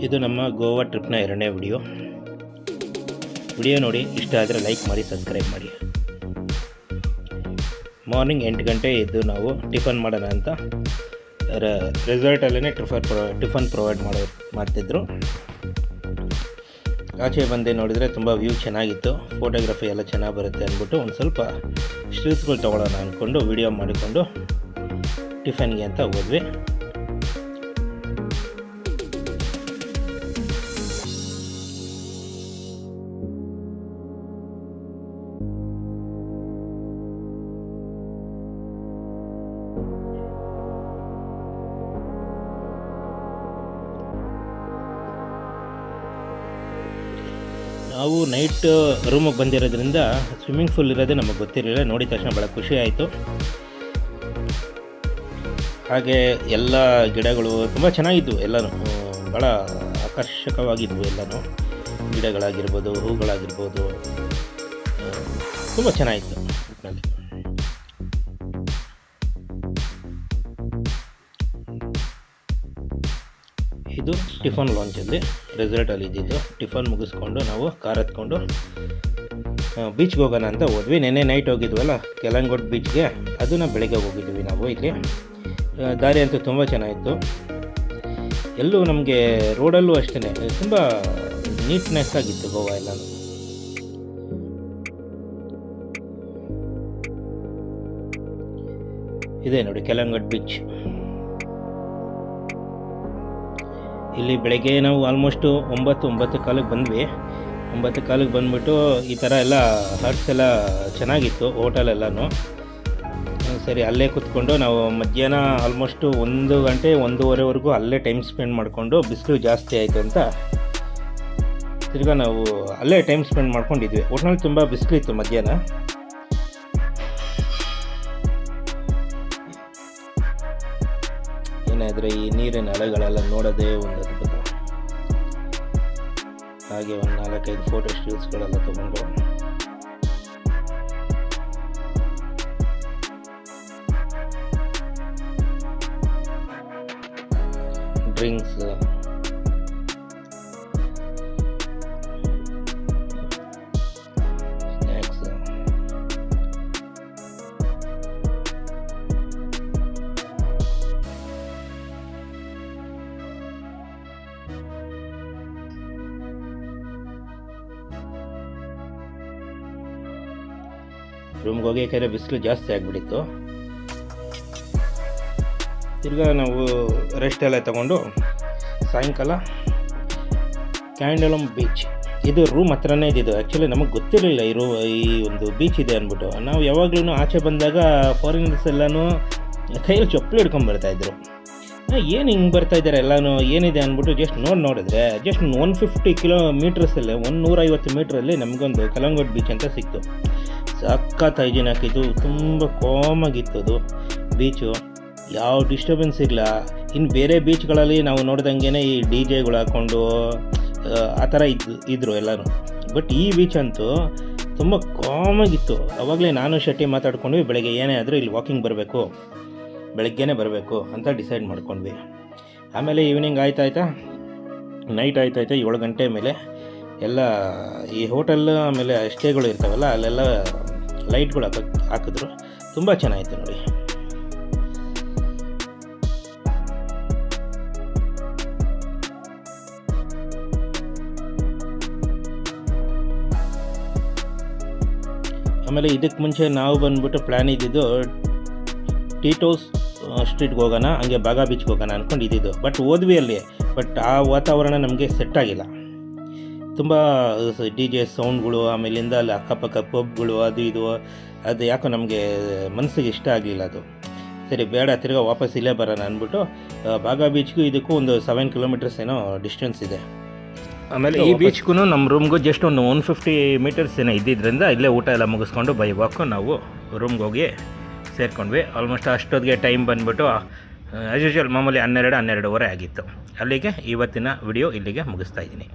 ಇದು ನಮ್ಮ ಗೋವಾ ಟ್ರಿಪ್ನ 2ನೇ ವಿಡಿಯೋ ನೋಡಿ ಇಷ್ಟ ಆದರೆ ಲೈಕ್ ಮಾಡಿ, ಸಬ್ಸ್ಕ್ರೈಬ್ ಮಾಡಿ. ಮಾರ್ನಿಂಗ್ 8 ಗಂಟೆ ಎದ್ದು ನಾವು ಟಿಫನ್ ಮಾಡೋಣ ಅಂತ ರೆಸಾರ್ಟಲ್ಲೇ ಟಿಫನ್ ಪ್ರೊವೈಡ್ ಮಾಡ್ತಿದ್ರು. ಆಚೆ ಬಂದೆ ನೋಡಿದರೆ ತುಂಬ ವ್ಯೂ ಚೆನ್ನಾಗಿತ್ತು, ಫೋಟೋಗ್ರಫಿ ಎಲ್ಲ ಚೆನ್ನಾಗಿ ಬರುತ್ತೆ ಅಂದ್ಬಿಟ್ಟು ಒಂದು ಸ್ವಲ್ಪ ಸ್ಟಿಲ್ಸ್ಗಳು ತೊಗೊಳ್ಳೋಣ ಅಂದ್ಕೊಂಡು ವಿಡಿಯೋ ಮಾಡಿಕೊಂಡು ಟಿಫನ್ಗೆ ಅಂತ ಹೋದ್ವಿ. ನಾವು ನೈಟ್ ರೂಮಿಗೆ ಬಂದಿರೋದ್ರಿಂದ ಸ್ವಿಮ್ಮಿಂಗ್ ಪೂಲ್ ಇರೋದೇ ನಮಗೆ ಗೊತ್ತಿರಲಿಲ್ಲ. ನೋಡಿದ ತಕ್ಷಣ ಭಾಳ ಖುಷಿ ಆಯಿತು. ಹಾಗೆ ಎಲ್ಲ ಗಿಡಗಳು ತುಂಬ ಚೆನ್ನಾಗಿದ್ವು, ಎಲ್ಲನೂ ಭಾಳ ಆಕರ್ಷಕವಾಗಿದ್ವು. ಎಲ್ಲನೂ ಗಿಡಗಳಾಗಿರ್ಬೋದು, ಹೂಗಳಾಗಿರ್ಬೋದು, ತುಂಬ ಚೆನ್ನಾಗಿತ್ತು ಒಟ್ಟಿನಲ್ಲಿ. ಇದು ಟಿಫನ್ ಲಾಂಚಲ್ಲಿ ರೆಸಾರ್ಟಲ್ಲಿ ಇದ್ದಿದ್ದು. ಟಿಫನ್ ಮುಗಿಸ್ಕೊಂಡು ನಾವು ಕಾರ್ ಹತ್ಕೊಂಡು ಬೀಚ್ಗೆ ಹೋಗೋಣ ಅಂತ ಹೋದ್ವಿ. ನೆನ್ನೆ ನೈಟ್ ಹೋಗಿದ್ವಲ್ಲ ಕೆಲಂಗೋಟ್ ಬೀಚ್ಗೆ, ಅದನ್ನು ಬೆಳಗ್ಗೆ ಹೋಗಿದ್ವಿ ನಾವು. ಇಲ್ಲಿ ದಾರಿ ಅಂತೂ ತುಂಬ ಚೆನ್ನಾಗಿತ್ತು. ಎಲ್ಲೂ ನಮಗೆ ರೋಡಲ್ಲೂ ಅಷ್ಟೇ ತುಂಬ ನೀಟ್ನೆಸ್ ಆಗಿತ್ತು ಗೋವಾ ಎಲ್ಲನೂ. ಇದೆ ನೋಡಿ ಕೆಲಂಗೋಟ್ ಬೀಚ್. ಇಲ್ಲಿ ಬೆಳಗ್ಗೆ ನಾವು ಆಲ್ಮೋಸ್ಟು 9:45 ಬಂದ್ವಿ. 9:45 ಬಂದುಬಿಟ್ಟು ಈ ಥರ ಎಲ್ಲ ಹಟ್ಸ್ ಎಲ್ಲ ಚೆನ್ನಾಗಿತ್ತು, ಹೋಟೆಲ್ ಎಲ್ಲನೂ. ಸರಿ ಅಲ್ಲೇ ಕೂತ್ಕೊಂಡು ನಾವು ಮಧ್ಯಾಹ್ನ ಆಲ್ಮೋಸ್ಟು 1 ಗಂಟೆ 1:30ವರೆಗೂ ಅಲ್ಲೇ ಟೈಮ್ ಸ್ಪೆಂಡ್ ಮಾಡಿಕೊಂಡು, ಬಿಸಿಲು ಜಾಸ್ತಿ ಆಯಿತು ಅಂತ ತಿರ್ಗಾ ನಾವು ಅಲ್ಲೇ ಟೈಮ್ ಸ್ಪೆಂಡ್ ಮಾಡ್ಕೊಂಡಿದ್ವಿ. ಒಟ್ಟಿನಲ್ಲಿ ತುಂಬ ಬಿಸಿಲಿತ್ತು ಮಧ್ಯಾಹ್ನ. ಏನಾದರೆ ಈ ನೀರಿನ ಅಲೆಗಳೆಲ್ಲ ನೋಡೋದೇ ಒಂದು ಅದ್ಭುತ. ಹಾಗೆ ಒಂದು 4-5 ಫೋಟೋ ಸ್ಟಿಲ್ಸ್ಗಳೆಲ್ಲ ತೊಗೊಂಡು ಡ್ರಿಂಕ್ಸ್, ಸ್ನ್ಯಾಕ್ಸ್, ರೂಮ್ಗೆ ಹೋಗಿ ಯಾಕಂದರೆ ಬಿಸಿಲು ಜಾಸ್ತಿ ಆಗಿಬಿಟ್ಟಿತ್ತು. ತಿರ್ಗಾ ನಾವು ರೆಸ್ಟ್ ಎಲ್ಲ ತಗೊಂಡು ಸಾಯಂಕಾಲ ಕ್ಯಾಂಡಲಮ್ ಬೀಚ್, ಇದು ರೂಮ್ ಹತ್ರನೇ ಇದ್ದಿದ್ದು. ಆ್ಯಕ್ಚುಲಿ ನಮಗೆ ಗೊತ್ತಿರಲಿಲ್ಲ ಈ ಒಂದು ಬೀಚ್ ಇದೆ ಅಂದ್ಬಿಟ್ಟು. ನಾವು ಯಾವಾಗಲೂ ಆಚೆ ಬಂದಾಗ ಫಾರಿನರ್ಸ್ ಎಲ್ಲನೂ ಕೈಯಲ್ಲಿ ಚಪ್ಪಲಿ ಹಿಡ್ಕೊಂಬರ್ತಾಯಿದ್ರು. ಏನು ಹಿಂಗೆ ಬರ್ತಾಯಿದ್ದಾರೆ ಎಲ್ಲನೂ ಏನಿದೆ ಅಂದ್ಬಿಟ್ಟು ಜಸ್ಟ್ ನೋಡಿದ್ರೆ ಜಸ್ಟ್ 150 ಕಿಲೋಮೀಟರ್ಸಲ್ಲೇ 150 ಮೀಟ್ರಲ್ಲಿ ನಮಗೊಂದು ಕಲಂಗೋಟ್ ಬೀಚ್ ಅಂತ ಸಿಕ್ತು. ಸಖತ್ ಹೈಜೀನ್ ಹಾಕಿದ್ದು, ತುಂಬ ಕಾಮಾಗಿತ್ತು ಅದು ಬೀಚು. ಯಾವ ಡಿಸ್ಟರ್ಬೆನ್ಸ್ ಇಲ್ಲ. ಇನ್ನು ಬೇರೆ ಬೀಚ್ಗಳಲ್ಲಿ ನಾವು ನೋಡ್ದಂಗೆ ಈ DJ ಹಾಕ್ಕೊಂಡು ಆ ಥರ ಇದ್ದರು ಎಲ್ಲರೂ. ಬಟ್ ಈ ಬೀಚ್ ಅಂತೂ ತುಂಬ ಕಾಮಾಗಿತ್ತು. ಅವಾಗಲೇ ನಾನು ಶೆಟ್ಟಿ ಮಾತಾಡ್ಕೊಂಡ್ವಿ, ಬೆಳಗ್ಗೆ ಏನೇ ಆದರೂ ಇಲ್ಲಿ ವಾಕಿಂಗ್ ಬರಬೇಕು, ಬೆಳಗ್ಗೆನೇ ಬರಬೇಕು ಅಂತ ಡಿಸೈಡ್ ಮಾಡ್ಕೊಂಡ್ವಿ. ಆಮೇಲೆ ಈವ್ನಿಂಗ್ ಆಯ್ತಾಯ್ತಾ, ನೈಟ್ ಆಯ್ತಾಯ್ತಾ 7 ಗಂಟೆ ಮೇಲೆ ಎಲ್ಲ ಈ ಹೋಟೆಲ್ ಆಮೇಲೆ ಸ್ಟೇಗಳು ಇರ್ತಾವಲ್ಲ ಅಲ್ಲೆಲ್ಲ ಲೈಟ್ಗಳು ಹಾಕಿದ್ರು. ತುಂಬ ಚೆನ್ನಾಗಿತ್ತು ನೋಡಿ. ಆಮೇಲೆ ಇದಕ್ಕೆ ಮುಂಚೆ ನಾವು ಬಂದುಬಿಟ್ಟು ಪ್ಲ್ಯಾನ್ ಇದ್ದಿದ್ದು ಟೀಟೋಸ್ ಸ್ಟ್ರೀಟ್ಗೆ ಹೋಗೋಣ, ಹಂಗೆ ಬಾಗಾ ಬೀಚ್ಗೆ ಹೋಗೋಣ ಅಂದ್ಕೊಂಡು ಇದ್ದಿದ್ದು. ಬಟ್ ಹೋದ್ವಿ ಅಲ್ಲಿ, ಬಟ್ ಆ ವಾತಾವರಣ ನಮಗೆ ಸೆಟ್ ಆಗಿಲ್ಲ. ತುಂಬ DJ ಸೌಂಡ್ಗಳು, ಆಮೇಲಿಂದ ಅಲ್ಲಿ ಅಕ್ಕಪಕ್ಕ ಪಬ್ಗಳು, ಅದು ಯಾಕೋ ನಮಗೆ ಮನಸ್ಸಿಗೆ ಇಷ್ಟ ಆಗಲಿಲ್ಲ ಅದು. ಸರಿ ಬೇಡ, ತಿರ್ಗಾ ವಾಪಸ್ ಇಲ್ಲೇ ಬರೋಣ ಅಂದ್ಬಿಟ್ಟು ಬಾಗಾ ಬೀಚ್ಗೂ ಇದಕ್ಕೂ ಒಂದು 7 ಕಿಲೋಮೀಟರ್ಸ್ ಏನೋ ಡಿಸ್ಟೆನ್ಸ್ ಇದೆ. ಆಮೇಲೆ ಈ ಬೀಚ್ಗೂ ನಮ್ಮ ರೂಮ್ಗೂ ಜಸ್ಟ್ ಒಂದು 150 ಮೀಟರ್ಸ್ ಏನೋ ಇದ್ದಿದ್ದರಿಂದ ಇಲ್ಲೇ ಊಟ ಎಲ್ಲ ಮುಗಿಸ್ಕೊಂಡು ಬೈ ವಾಕು ನಾವು ರೂಮ್ಗೆ ಹೋಗಿ ಸೇರ್ಕೊಂಡ್ವಿ. ಆಲ್ಮೋಸ್ಟ್ ಅಷ್ಟೊತ್ತಿಗೆ ಟೈಮ್ ಬಂದುಬಿಟ್ಟು ಆ್ಯಸ್ ಯೂಶುವಲ್ ಮಾಮೂಲಿ 12-12:30 ಆಗಿತ್ತು. ಅಲ್ಲಿಗೆ ಇವತ್ತಿನ ವಿಡಿಯೋ ಇಲ್ಲಿಗೆ ಮುಗಿಸ್ತಾ ಇದ್ದೀನಿ.